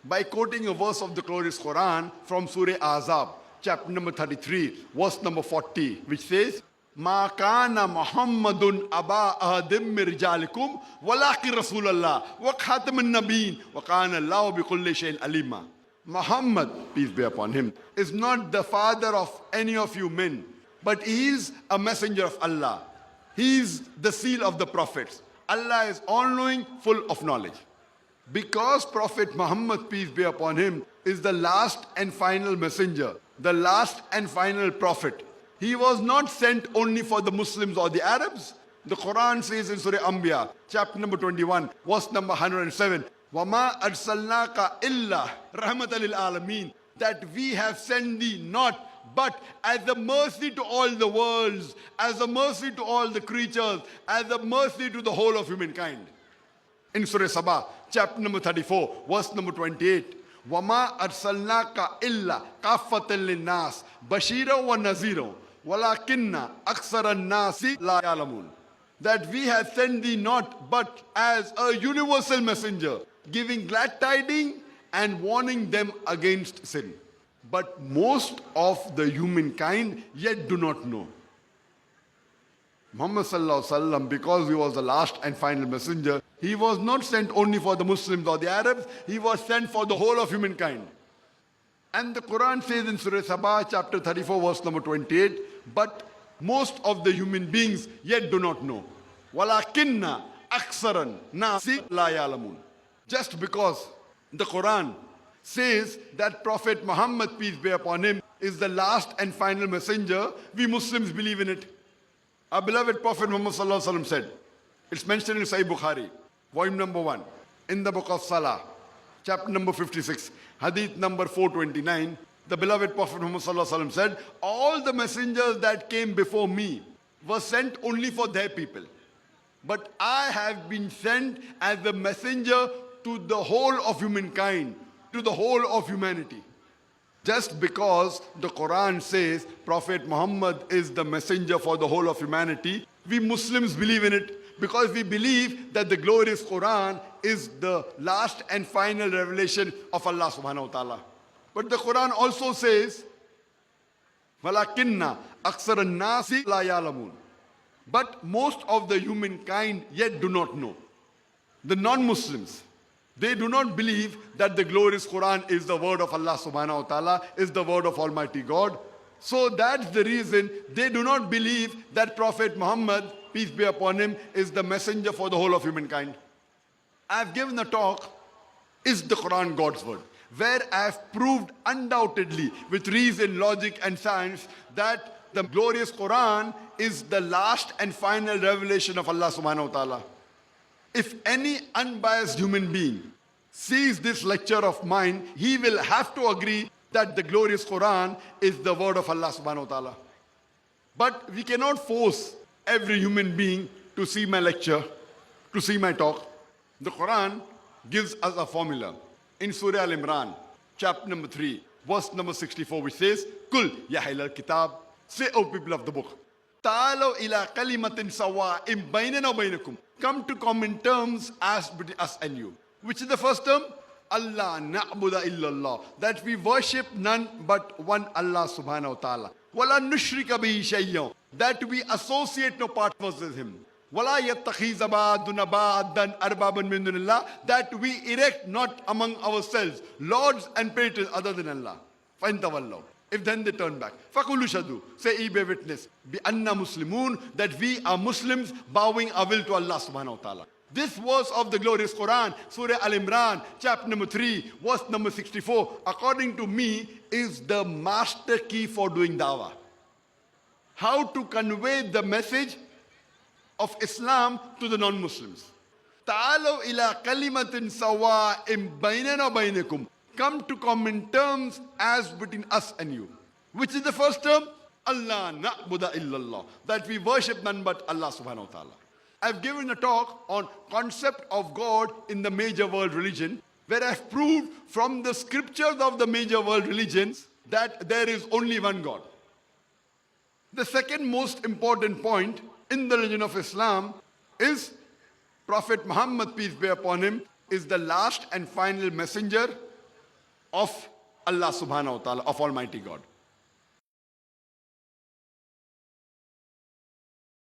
by quoting a verse of the glorious Quran from Surah Ahzab, chapter number 33, verse number 40, which says, Ma kana Muhammadun aba ahadim min rijalikum walakin Rasulallah wa khatamun nabiyyin wa kana Allahu bi kulli shay'in alima. Muhammad, peace be upon him, is not the father of any of you men, but he is a messenger of Allah. He is the seal of the prophets. Allah is all-knowing, full of knowledge. Because Prophet Muhammad, peace be upon him, is the last and final messenger, the last and final prophet, he was not sent only for the Muslims or the Arabs. The Quran says in Surah Anbiya, chapter number 21, verse number 107, وَمَا أَرْسَلْنَاكَ إِلَّا رَحْمَةً لِلْعَالَمِينَ, that we have sent thee not but as a mercy to all the worlds, as a mercy to all the creatures, as a mercy to the whole of humankind. In Surah Sabah, chapter number 34, verse number 28, وَمَا أَرْسَلْنَاكَ إِلَّا كَافَّةً لِلنَّاسِ بَشِيرًا وَنَذِيرًا وَلَكِنَّ أَكْثَرَ النَّاسِ لَا يَعْلَمُونَ, that we have sent thee not but as a universal messenger, giving glad tidings and warning them against sin. But most of the humankind yet do not know. Muhammad sallallahu alaihi wasallam, because he was the last and final messenger, he was not sent only for the Muslims or the Arabs, he was sent for the whole of humankind. And the Quran says in Surah Sabah, chapter 34, verse number 28, but most of the human beings yet do not know. وَلَكِنَّ أَكْثَرَ النَّاسِ لَا يَعْلَمُونَ. Just because the Quran says that Prophet Muhammad, peace be upon him, is the last and final messenger, we Muslims believe in it. Our beloved Prophet Muhammad sallallahu alaihi wasallam said, it's mentioned in Sahih Bukhari, volume number 1, in the book of Salah, chapter number 56, hadith number 429, the beloved Prophet Muhammad sallallahu alaihi wasallam said, all the messengers that came before me were sent only for their people. But I have been sent as the messenger to the whole of humankind, to the whole of humanity. Just because the Quran says Prophet Muhammad is the messenger for the whole of humanity, we Muslims believe in it because we believe that the glorious Quran is the last and final revelation of Allah subhanahu wa ta'ala. But the Quran also says, وَلَكِنَّ أَكْثَرَ النَّاسِ لَا يَعْلَمُونَ. But most of the humankind yet do not know. The non-Muslims, they do not believe that the glorious Quran is the word of Allah subhanahu wa ta'ala, is the word of Almighty God. So that's the reason they do not believe that Prophet Muhammad, peace be upon him, is the messenger for the whole of humankind. I've given a talk, Is the Quran God's word?, where I've proved undoubtedly with reason, logic and science that the glorious Quran is the last and final revelation of Allah subhanahu wa ta'ala. If any unbiased human being sees this lecture of mine, he will have to agree that the glorious Quran is the word of Allah subhanahu wa ta'ala. But we cannot force every human being to see my lecture, to see my talk. The Quran gives us a formula in Surah Al-Imran, chapter number 3, verse number 64, which says, Kul ya ahlal kitab, say, O people of the book, ta'alaw ila kalimatin sawa'im baynana wa baynakum, come to common terms as between us and you. Which is the first term? Allah na'buda illallah, that we worship none but one Allah subhanahu wa ta'ala. Wala nushrika bihi shay'an, that we associate no partners with him. Wala yattakhiza ba'duna ba'dan arbaban min dunillah, that we erect not among ourselves lords and patrons other than Allah. Fa in tawallaw, if then they turn back, faqulu shadu, say ye bear witness, bi anna muslimun, that we are Muslims bowing our will to Allah subhanahu wa ta'ala. This verse of the glorious Quran, Surah Al-Imran, chapter number 3, verse number 64, according to me, is the master key for doing dawah. How to convey the message of Islam to the non-Muslims. Ta'alaw ila kalimatin sawa'im baynana wa baynakum, come to common terms as between us and you. Which is the first term? Allah na'buda illallah, that we worship none but Allah subhanahu wa ta'ala. I've given a talk on concept of God in the major world religion, where I've proved from the scriptures of the major world religions that there is only one God. The second most important point in the religion of Islam is Prophet Muhammad, peace be upon him, is the last and final messenger, of Allah subhanahu wa ta'ala, of Almighty God.